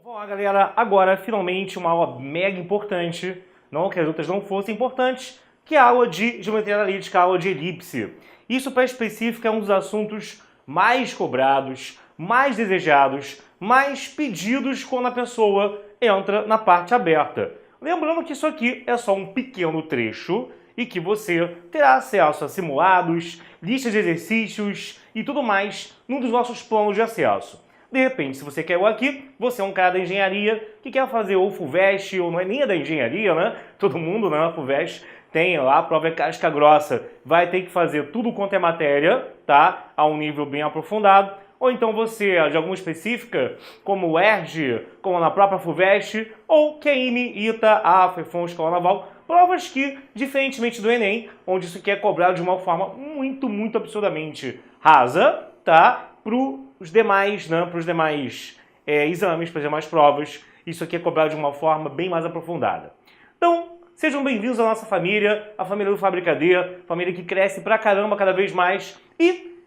Vamos lá, galera. Agora, finalmente, uma aula mega importante, não que as outras não fossem importantes, que é a aula de geometria analítica, a aula de elipse. Isso, para específico, é um dos assuntos mais cobrados, mais desejados, mais pedidos quando a pessoa entra na parte aberta. Lembrando que isso aqui é só um pequeno trecho e que você terá acesso a simulados, listas de exercícios e tudo mais num dos nossos planos de acesso. De repente, se você quer o aqui, você é um cara da engenharia que quer fazer ou FUVEST, ou não é nem da engenharia, né? Todo mundo, né? FUVEST tem lá a prova é casca grossa, vai ter que fazer tudo quanto é matéria, tá? A um nível bem aprofundado. Ou então você é de alguma específica, como o ERJ, como na própria FUVEST, ou QEIME, ITA, AFA, FON, Escola Naval, provas que, diferentemente do Enem, onde isso aqui é cobrado de uma forma muito absurdamente rasa, tá? Para os demais, né, para os demais exames, para as demais provas, isso aqui é cobrado de uma forma bem mais aprofundada. Então, sejam bem-vindos à nossa família, a família do Fábrica D, família que cresce pra caramba cada vez mais. E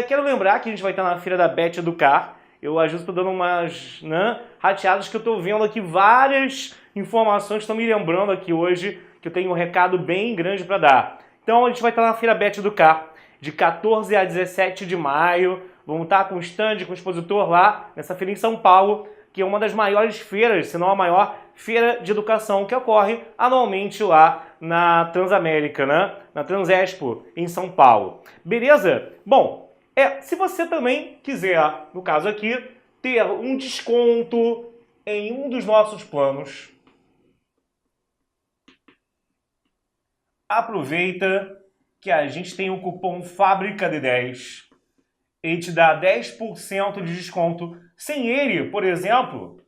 quero lembrar que a gente vai estar na Feira da Bet Educar. Eu às vezes estou dando umas rateadas que eu estou vendo aqui várias informações, estão me lembrando aqui hoje que eu tenho um recado bem grande para dar. Então, a gente vai estar na Feira Bet Educar, de 14 a 17 de maio. Vamos estar com stand, com o expositor lá, nessa feira em São Paulo, que é uma das maiores feiras, se não a maior feira de educação que ocorre anualmente lá na Transamérica, né? Na Transexpo, em São Paulo. Beleza? Bom, se você também quiser, no caso aqui, ter um desconto em um dos nossos planos, aproveita que a gente tem o cupom FÁBRICA10. Ele te dá 10% de desconto. Sem ele, por exemplo,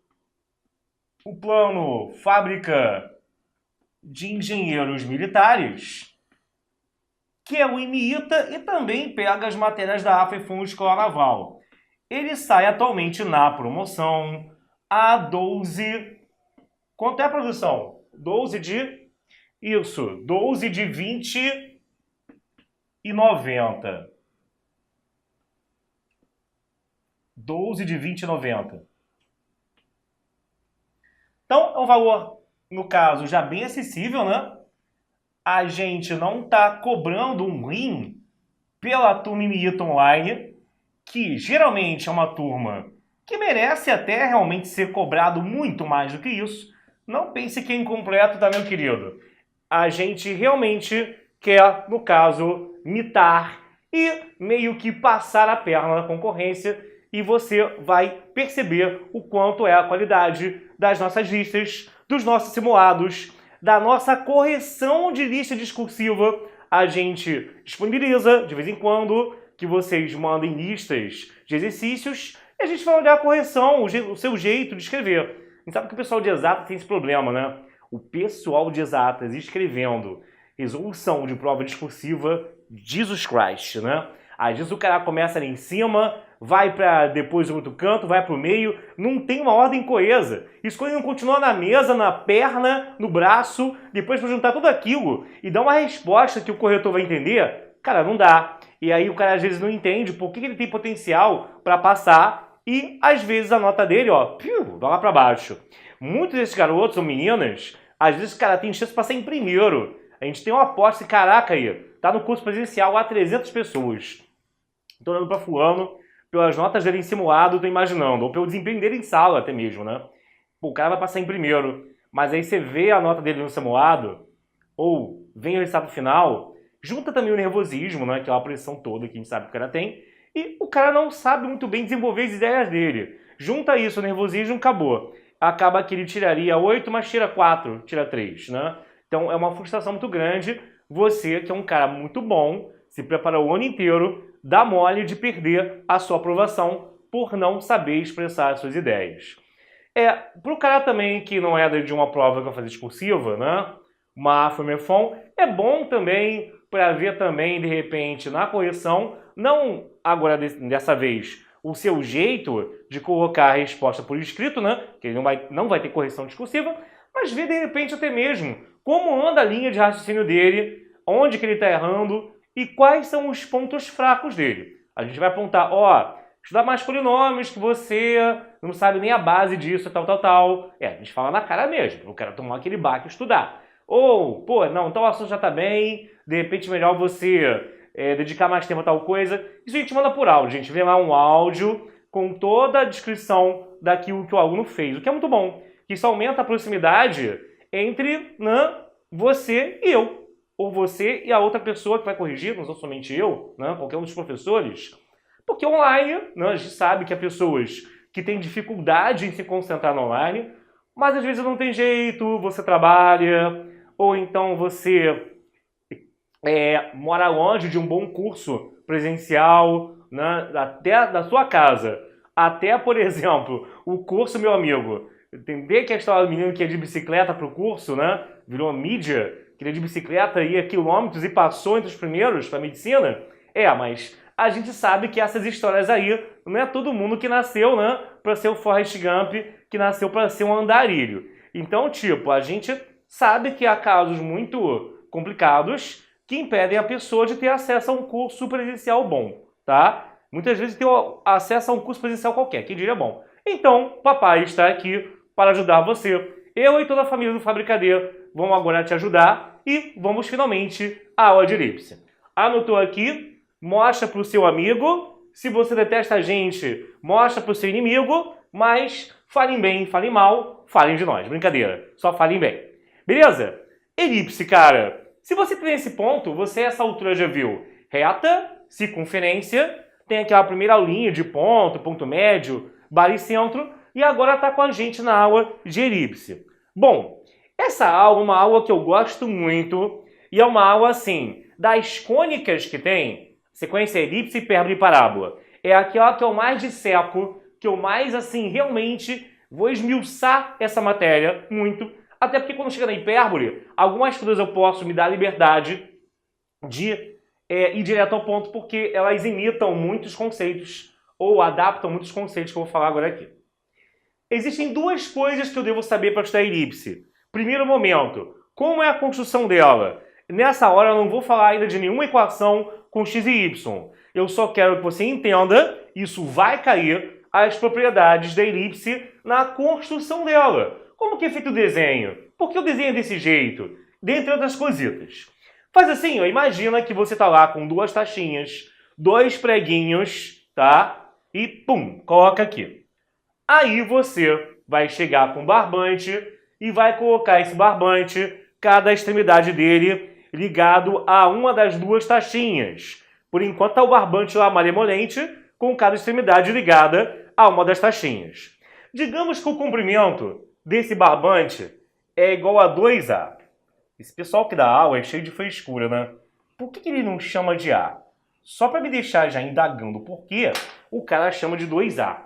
o plano Fábrica de Engenheiros Militares, que é o IMIITA e também pega as matérias da AFA e FON Escola Naval. Ele sai atualmente na promoção a 12... Quanto é a produção? 12 de... Isso, 12 de 20,90. 12 de 20,90. Então, é um valor, no caso, já bem acessível, né? A gente não está cobrando um rim pela turma IMIITA Online, que geralmente é uma turma que merece até realmente ser cobrado muito mais do que isso. Não pense que é incompleto, tá, meu querido? A gente realmente quer, no caso, mitar e meio que passar a perna na concorrência, e você vai perceber o quanto é a qualidade das nossas listas, dos nossos simulados, da nossa correção de lista discursiva. A gente disponibiliza, de vez em quando, que vocês mandem listas de exercícios e a gente vai olhar a correção, o seu jeito de escrever. A gente sabe que o pessoal de exatas tem esse problema, né? O pessoal de exatas escrevendo resolução de prova discursiva, Jesus Christ, né? Às vezes o cara começa ali em cima, vai para depois o outro canto, vai para o meio, não tem uma ordem coesa. Escolhe não continua na mesa, na perna, no braço, depois para juntar tudo aquilo e dar uma resposta que o corretor vai entender, cara, não dá. E aí o cara às vezes não entende por que ele tem potencial para passar e às vezes a nota dele, ó, vai lá para baixo. Muitos desses garotos ou meninas, às vezes o cara tem chance de passar em primeiro. A gente tem uma aposta, caraca aí, tá no curso presencial há 300 pessoas. Tô olhando para fulano, pelas notas dele em simulado, tô imaginando, ou pelo desempenho dele em sala até mesmo, né? Pô, o cara vai passar em primeiro, mas aí você vê a nota dele no simulado, ou vem o resultado final, junta também o nervosismo, né? Que é a pressão toda que a gente sabe que o cara tem, e o cara não sabe muito bem desenvolver as ideias dele. Junta isso, o nervosismo, acabou. Acaba que ele tiraria 8, mas tira 4, tira 3, né? Então é uma frustração muito grande. Você, que é um cara muito bom, se preparou o ano inteiro, dá mole de perder a sua aprovação por não saber expressar as suas ideias. Para o cara também que não é de uma prova que vai fazer discursiva, né? Uma AFA, uma FON, é bom também para ver também, de repente, na correção, não agora dessa vez, o seu jeito de colocar a resposta por escrito, né? Que ele não vai ter correção discursiva, mas ver de repente até mesmo como anda a linha de raciocínio dele, onde que ele está errando e quais são os pontos fracos dele. A gente vai apontar, ó, estudar mais polinômios que você não sabe nem a base disso, tal, tal, tal. A gente fala na cara mesmo, eu quero tomar aquele baque e estudar. Ou, pô, não, então o assunto já tá bem, de repente é melhor você dedicar mais tempo a tal coisa. Isso a gente manda por áudio, a gente vê lá um áudio com toda a descrição daquilo que o aluno fez, o que é muito bom. Isso aumenta a proximidade entre você e eu, ou você e a outra pessoa que vai corrigir, não sou somente eu, qualquer um dos professores. Porque online, a gente sabe que há pessoas que têm dificuldade em se concentrar no online, mas às vezes não tem jeito, você trabalha, ou então você mora longe de um bom curso presencial, até da sua casa. Até, por exemplo, o curso, meu amigo, entender que a história do menino que ia de bicicleta para o curso, virou mídia, que ele ia de bicicleta, ia quilômetros e passou entre os primeiros para medicina. Mas a gente sabe que essas histórias aí, não é todo mundo que nasceu, para ser o Forrest Gump, que nasceu para ser um andarilho. Então, a gente sabe que há casos muito complicados que impedem a pessoa de ter acesso a um curso presencial bom, tá? Muitas vezes ter acesso a um curso presencial qualquer, quem diria bom. Então, papai está aqui para ajudar você. Eu e toda a família do Fabricadeiro vamos agora te ajudar e vamos finalmente à aula de elipse. Anotou aqui? Mostra para o seu amigo. Se você detesta a gente, mostra para o seu inimigo. Mas falem bem, falem mal, falem de nós. Brincadeira, só falem bem. Beleza? Elipse, cara. Se você tem esse ponto, você a essa altura já viu reta, circunferência, tem aquela primeira aulinha de ponto, ponto médio, baricentro, e agora está com a gente na aula de elipse. Bom, essa aula é uma aula que eu gosto muito, e é uma aula, assim, das cônicas que tem, sequência elipse, hipérbole e parábola. É aquela que eu mais disseco, que eu mais, assim, realmente vou esmiuçar essa matéria muito, até porque quando chega na hipérbole, algumas coisas eu posso me dar a liberdade de ir direto ao ponto, porque elas imitam muitos conceitos, ou adaptam muitos conceitos que eu vou falar agora aqui. Existem duas coisas que eu devo saber para estudar elipse. Primeiro momento, como é a construção dela? Nessa hora eu não vou falar ainda de nenhuma equação com x e y. Eu só quero que você entenda, isso vai cair, as propriedades da elipse na construção dela. Como que é feito o desenho? Por que o desenho é desse jeito? Dentre outras coisitas. Faz assim, imagina que você está lá com duas taxinhas, dois preguinhos, tá? E pum, coloca aqui. Aí você vai chegar com um barbante e vai colocar esse barbante, cada extremidade dele, ligado a uma das duas taxinhas. Por enquanto está o barbante lá malemolente, com cada extremidade ligada a uma das taxinhas. Digamos que o comprimento desse barbante é igual a 2A. Esse pessoal que dá aula é cheio de frescura, Por que ele não chama de A? Só para me deixar já indagando por que o cara chama de 2A.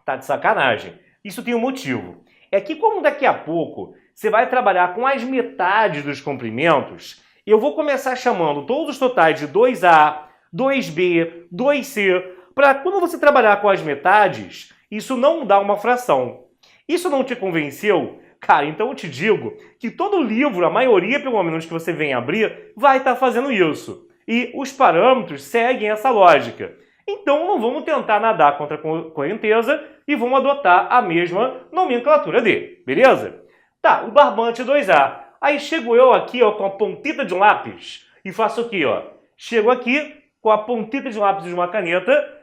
Tá de sacanagem. Isso tem um motivo. É que como daqui a pouco você vai trabalhar com as metades dos comprimentos, eu vou começar chamando todos os totais de 2A, 2B, 2C, para quando você trabalhar com as metades, isso não dá uma fração. Isso não te convenceu? Cara, então eu te digo que todo livro, a maioria pelo menos que você vem abrir, vai estar fazendo isso. E os parâmetros seguem essa lógica. Então não vamos tentar nadar contra a correnteza e vamos adotar a mesma nomenclatura dele, beleza? Tá, o barbante 2A. Aí chego eu aqui com a pontita de um lápis e faço o quê? Chego aqui com a pontita de um lápis de uma caneta,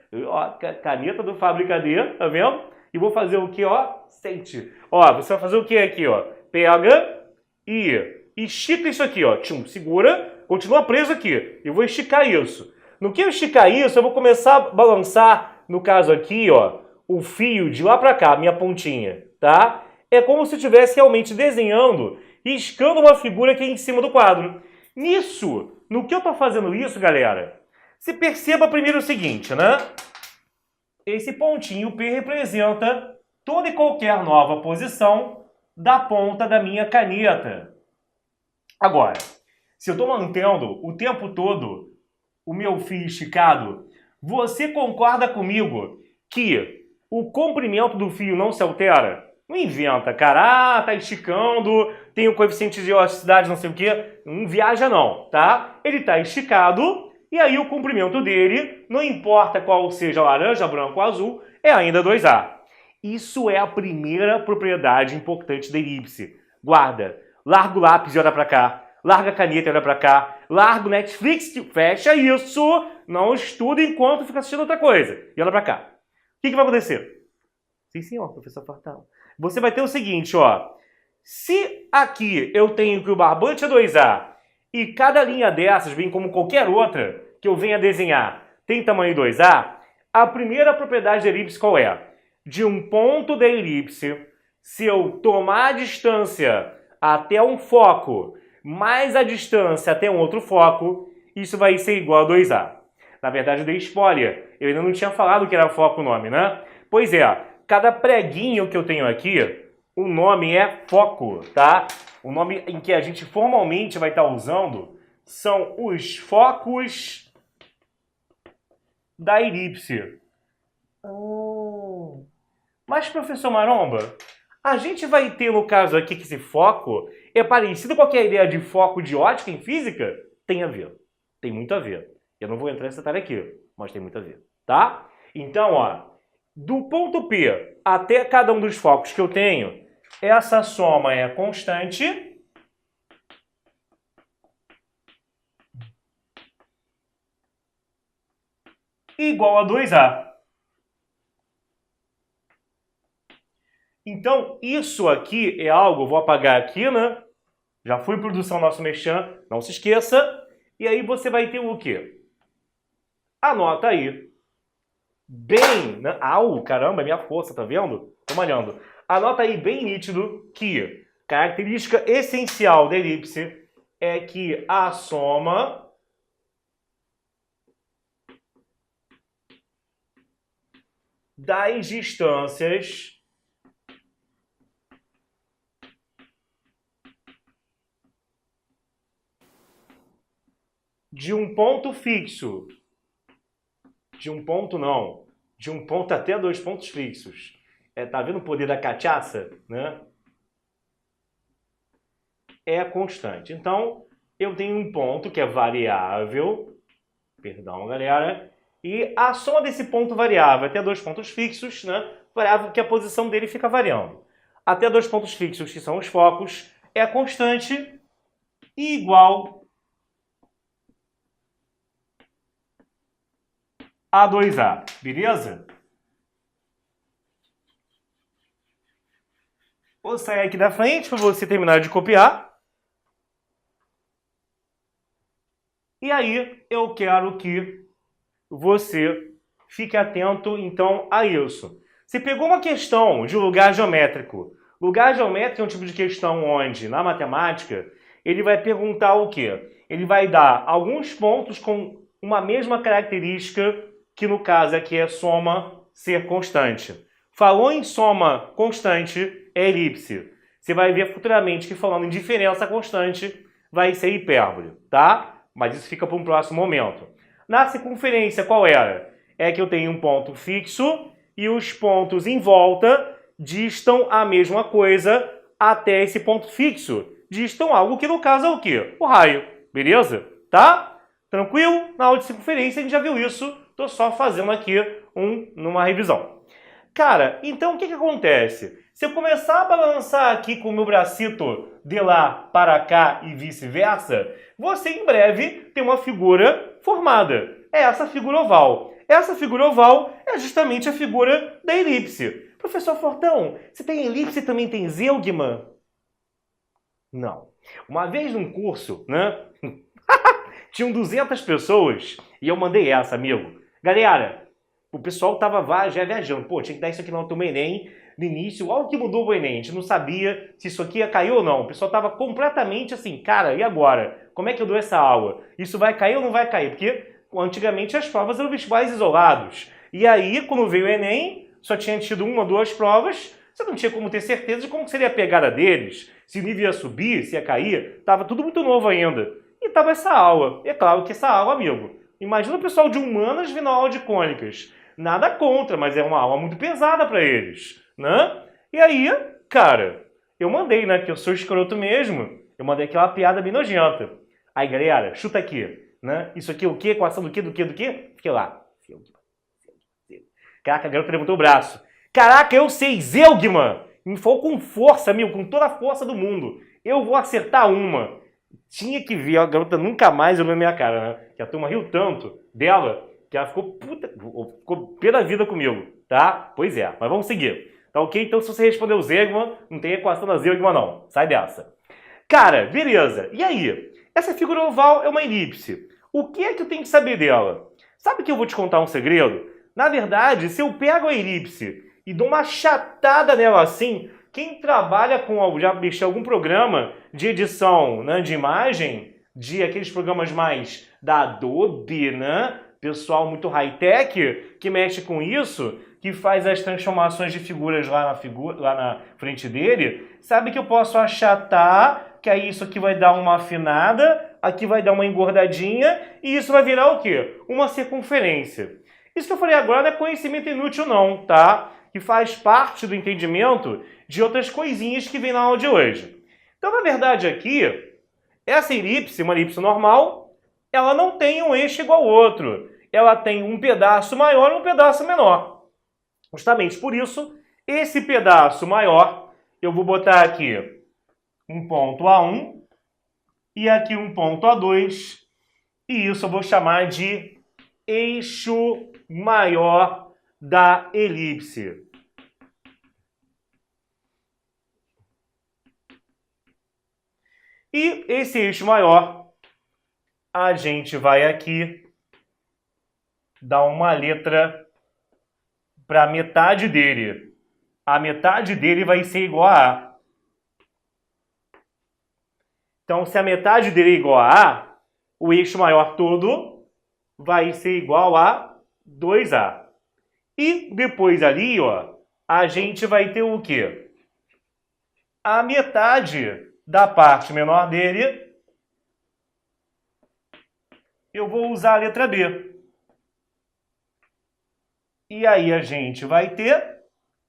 caneta do Fabricadeiro, tá vendo? E vou fazer o quê, Sente. Você vai fazer o quê aqui, Pega e estica isso aqui, Tchum, segura, continua preso aqui. Eu vou esticar isso. No que eu esticar isso, eu vou começar a balançar, no caso aqui, o fio de lá pra cá, minha pontinha, tá? É como se eu estivesse realmente desenhando, riscando uma figura aqui em cima do quadro. Nisso, no que eu tô fazendo isso, galera, se perceba primeiro o seguinte, Esse pontinho P representa toda e qualquer nova posição da ponta da minha caneta. Agora, se eu estou mantendo o tempo todo o meu fio esticado, você concorda comigo que o comprimento do fio não se altera? Não inventa, cara. Tá esticando, tem o coeficiente de elasticidade, não sei o quê. Não viaja não, tá? Ele tá esticado E aí o comprimento dele, não importa qual seja laranja, branco ou azul, é ainda 2A. Isso é a primeira propriedade importante da elipse. Guarda, larga o lápis e olha para cá, larga a caneta e olha para cá, larga o Netflix, fecha isso, não estuda enquanto fica assistindo outra coisa. E olha para cá. O que vai acontecer? Sim, senhor, professor Fortão. Você vai ter o seguinte, ó. Se aqui eu tenho que o barbante é 2A e cada linha dessas, bem como qualquer outra que eu venha desenhar, tem tamanho 2A, a primeira propriedade da elipse qual é? De um ponto da elipse, se eu tomar a distância até um foco mais a distância até um outro foco, isso vai ser igual a 2A. Na verdade, eu dei spoiler. Eu ainda não tinha falado que era foco o nome, né? Pois é, cada preguinho que eu tenho aqui, o nome é foco, tá? O nome em que a gente formalmente vai estar usando são os focos da elipse. Mas, professor Maromba, a gente vai ter, no caso aqui, que esse foco é parecido com aquela ideia de foco de ótica em física? Tem a ver. Tem muito a ver. Eu não vou entrar nesse detalhe aqui, mas tem muito a ver, tá? Então, ó, do ponto P até cada um dos focos que eu tenho, essa soma é constante igual a 2A. Então, isso aqui é algo, vou apagar aqui, né? Já foi produção nosso merchan, não se esqueça. E aí você vai ter o quê? Anota aí. Bem, né? Au, caramba, é minha força, tá vendo? Tô malhando. Anota aí bem nítido que característica essencial da elipse é que a soma das distâncias de um ponto fixo, de um ponto não, de um ponto até dois pontos fixos. Tá vendo o poder da cachaça, né? É constante. Então, eu tenho um ponto que é variável, perdão, galera, e a soma desse ponto variável até dois pontos fixos, né? Variável que a posição dele fica variando. Até dois pontos fixos, que são os focos, é constante e igual a 2A, beleza? Vou sair aqui da frente para você terminar de copiar. E aí, eu quero que você fique atento, então, a isso. Você pegou uma questão de lugar geométrico. Lugar geométrico é um tipo de questão onde, na matemática, ele vai perguntar o quê? Ele vai dar alguns pontos com uma mesma característica, que no caso aqui é soma ser constante. Falou em soma constante, é elipse. Você vai ver futuramente que falando em diferença constante, vai ser hipérbole, tá? Mas isso fica para um próximo momento. Na circunferência, qual era? É que eu tenho um ponto fixo e os pontos em volta distam a mesma coisa até esse ponto fixo. Distam algo que no caso é o quê? O raio. Beleza? Tá? Tranquilo? Na aula de circunferência a gente já viu isso. Tô só fazendo aqui numa revisão. Cara, então o que acontece? Se eu começar a balançar aqui com o meu bracito de lá para cá e vice-versa, você em breve tem uma figura formada. É essa figura oval. Essa figura oval é justamente a figura da elipse. Professor Fortão, se tem elipse também tem zeugma? Não. Uma vez num curso, né? Tinham 200 pessoas e eu mandei essa, amigo. Galera, o pessoal tava já viajando. Pô, tinha que dar isso aqui no turma Enem no início. Olha o que mudou o Enem. A gente não sabia se isso aqui ia cair ou não. O pessoal tava completamente assim, cara, e agora? Como é que eu dou essa aula? Isso vai cair ou não vai cair? Porque antigamente as provas eram vestibulares isolados. E aí, quando veio o Enem, só tinha tido uma ou duas provas. Você não tinha como ter certeza de como seria a pegada deles. Se o nível ia subir, se ia cair. Tava tudo muito novo ainda. E tava essa aula. E é claro que essa aula, amigo, imagina o pessoal de humanas vindo a aula de cônicas. Nada contra, mas é uma aula muito pesada para eles, né? E aí, cara, eu mandei, né, que eu sou escroto mesmo, eu mandei aquela piada bem nojenta. Aí, galera, chuta aqui, né? Isso aqui é o quê? Equação do quê? Do quê? Do quê? Fiquei lá. Caraca, a garota levantou o braço. Caraca, eu sei, Zeugman! Me falou com força, meu, com toda a força do mundo. Eu vou acertar uma. Tinha que ver, a garota nunca mais olhou na minha cara, né? Que a turma riu tanto dela que ela ficou ficou pé da vida comigo, tá? Pois é, mas vamos seguir. Tá ok? Então se você respondeu Zeugman, não tem equação da Zeugman não. Sai dessa. Cara, beleza. E aí? Essa figura oval é uma elipse. O que é que eu tenho que saber dela? Sabe que eu vou te contar um segredo? Na verdade, se eu pego a elipse e dou uma achatada nela assim, quem trabalha com já mexeu algum programa de edição, né, de imagem, de aqueles programas mais da Adobe, né? Pessoal muito high-tech que mexe com isso, que faz as transformações de figuras lá na frente dele, sabe que eu posso achatar, que aí isso aqui vai dar uma afinada, aqui vai dar uma engordadinha, e isso vai virar o quê? Uma circunferência. Isso que eu falei agora não é conhecimento inútil não, tá? Que faz parte do entendimento de outras coisinhas que vem na aula de hoje. Então, na verdade, aqui, essa elipse, uma elipse normal, ela não tem um eixo igual ao outro. Ela tem um pedaço maior e um pedaço menor. Justamente por isso, esse pedaço maior, eu vou botar aqui um ponto A1 e aqui um ponto A2, e isso eu vou chamar de eixo maior da elipse. E esse eixo maior, a gente vai aqui dar uma letra para a metade dele. A metade dele vai ser igual a A. Então, se a metade dele é igual a A, o eixo maior todo vai ser igual a 2A. E depois ali, ó, a gente vai ter o quê? A metade da parte menor dele, eu vou usar a letra B. E aí a gente vai ter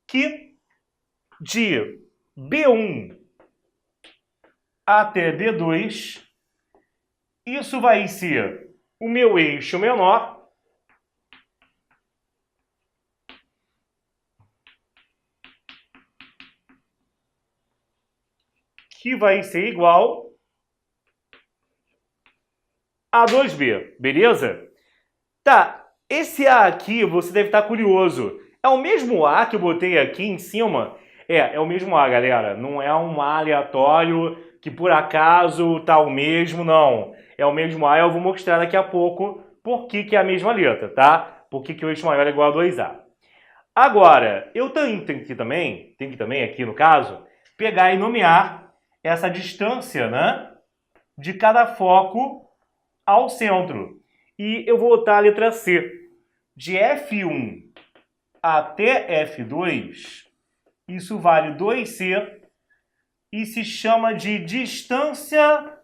que de B1 até B2, isso vai ser o meu eixo menor, que vai ser igual a 2B, beleza? Tá, esse A aqui você deve estar curioso. É o mesmo A que eu botei aqui em cima? É o mesmo A, galera. Não é um A aleatório que por acaso tá o mesmo, não. É o mesmo A, eu vou mostrar daqui a pouco por que é a mesma letra, tá? Por que o eixo maior é igual a 2A. Agora, eu tenho que também aqui no caso, pegar e nomear essa distância, né, de cada foco ao centro. E eu vou botar a letra C. De F1 até F2, isso vale 2C e se chama de distância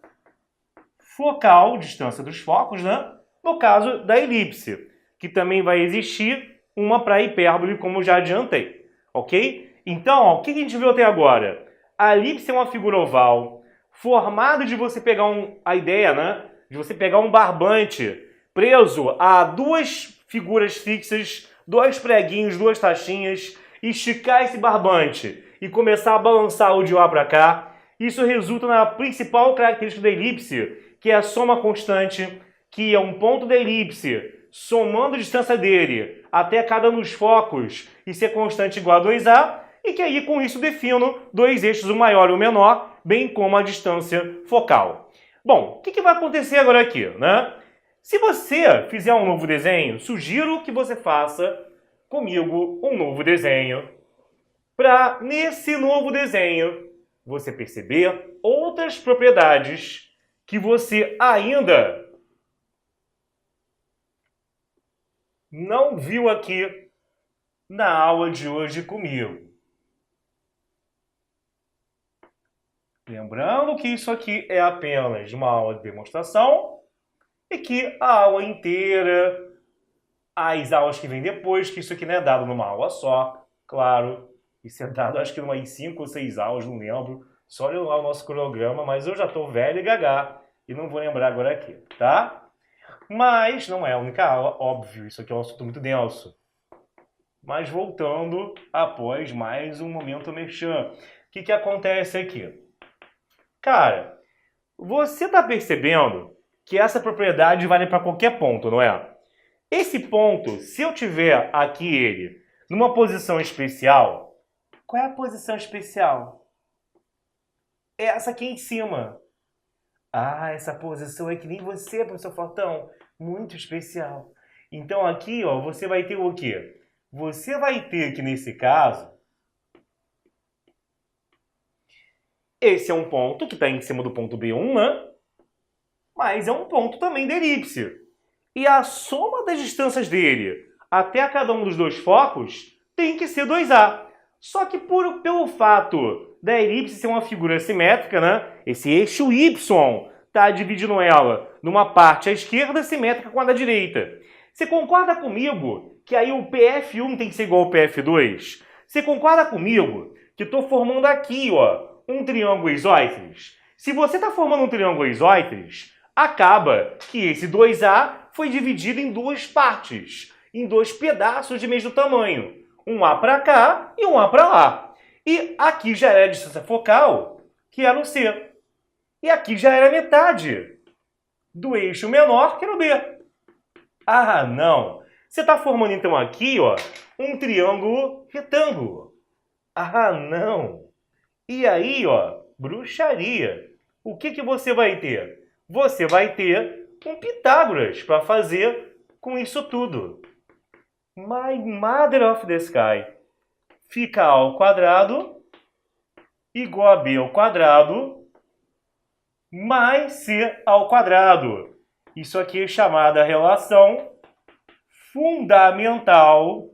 focal, distância dos focos, né? No caso da elipse, que também vai existir uma para hipérbole, como eu já adiantei, ok? Então, ó, o que a gente viu até agora? A elipse é uma figura oval formada de você pegar a ideia, né? De você pegar um barbante preso a duas figuras fixas, dois preguinhos, duas taxinhas, esticar esse barbante e começar a balançar o de lá para cá. Isso resulta na principal característica da elipse, que é a soma constante, que é um ponto da elipse somando a distância dele até cada um dos focos e ser constante igual a 2A, e que aí com isso defino dois eixos, o maior e o menor, bem como a distância focal. Bom, o que vai acontecer agora aqui, né? Se você fizer um novo desenho, sugiro que você faça comigo um novo desenho para, nesse novo desenho, você perceber outras propriedades que você ainda não viu aqui na aula de hoje comigo. Lembrando que isso aqui é apenas uma aula de demonstração e que a aula inteira, as aulas que vêm depois, que isso aqui não é dado numa aula só, claro, isso é dado acho que em umas 5 ou 6 aulas, não lembro, só olha lá o nosso cronograma, mas eu já estou velho e gagá e não vou lembrar agora aqui, tá? Mas não é a única aula, óbvio, isso aqui é um assunto muito denso. Mas voltando após mais um momento merchan. O que acontece aqui? Cara, você está percebendo que essa propriedade vale para qualquer ponto, não é? Esse ponto, se eu tiver aqui ele numa posição especial, qual é a posição especial? É essa aqui em cima. Ah, essa posição é que nem você, professor Fortão. Muito especial. Então aqui, ó, você vai ter o quê? Você vai ter que, nesse caso, esse é um ponto que está em cima do ponto B1, né? Mas é um ponto também da elipse. E a soma das distâncias dele até cada um dos dois focos tem que ser 2A. Só que pelo fato da elipse ser uma figura simétrica, né? Esse eixo Y está dividindo ela numa parte à esquerda simétrica com a da direita. Você concorda comigo que aí o PF1 tem que ser igual ao PF2? Você concorda comigo que estou formando aqui, ó, um triângulo isósceles? Se você está formando um triângulo isósceles, acaba que esse 2A foi dividido em duas partes, em dois pedaços de mesmo tamanho. Um A para cá e um A para lá. E aqui já era a distância focal, que era o C. E aqui já era metade do eixo menor, que era o B. Ah, não! Você está formando, então, aqui, ó, um triângulo retângulo. Ah, não! E aí, ó, bruxaria. O que você vai ter? Você vai ter um Pitágoras para fazer com isso tudo. My mother of the sky. Fica A ao quadrado igual a B ao quadrado mais C ao quadrado. Isso aqui é chamada relação fundamental.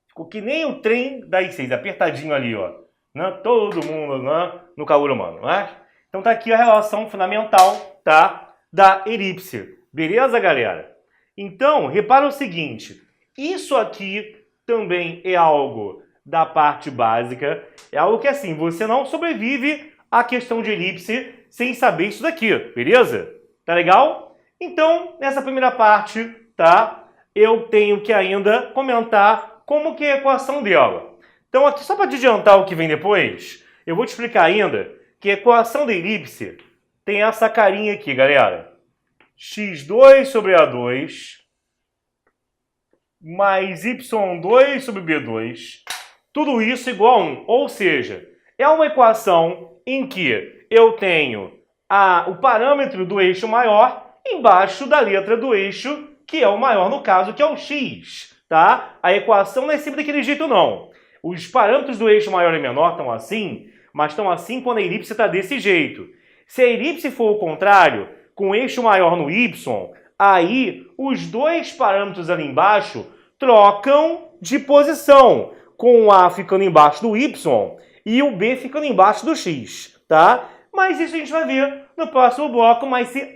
Ficou que nem o trem das 6, apertadinho ali, ó. Né? Todo mundo, né? No calor humano, né? Então tá aqui a relação fundamental, tá? Da elipse. Beleza, galera? Então, repara o seguinte. Isso aqui também é algo da parte básica. É algo que, assim, você não sobrevive à questão de elipse sem saber isso daqui, beleza? Tá legal? Então, nessa primeira parte, tá? Eu tenho que ainda comentar como que é a equação dela. Então, aqui, só para adiantar o que vem depois, eu vou te explicar ainda que a equação da elipse tem essa carinha aqui, galera. x2 sobre A2 mais y2 sobre B2, tudo isso igual a 1. Ou seja, é uma equação em que eu tenho o parâmetro do eixo maior embaixo da letra do eixo, que é o maior no caso, que é o x. Tá? A equação não é sempre daquele jeito, não. Os parâmetros do eixo maior e menor estão assim, mas estão assim quando a elipse está desse jeito. Se a elipse for o contrário, com o eixo maior no y, aí os dois parâmetros ali embaixo trocam de posição, com o A ficando embaixo do y e o B ficando embaixo do x, tá? Mas isso a gente vai ver no próximo bloco, mas se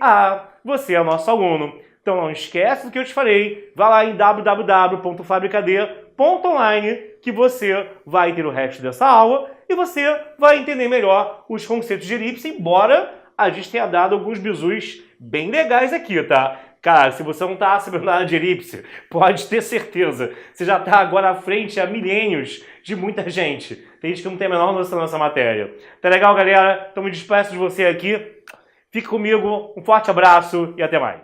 você é nosso aluno. Então não esquece do que eu te falei, vá lá em www.fabricad.online que você vai ter o resto dessa aula e você vai entender melhor os conceitos de elipse, embora a gente tenha dado alguns bizus bem legais aqui, tá? Cara, se você não tá sabendo nada de elipse, pode ter certeza, você já tá agora à frente há milênios de muita gente. Tem gente que não tem a menor noção dessa matéria. Tá legal, galera? Então me despeço de você aqui. Fique comigo, um forte abraço e até mais.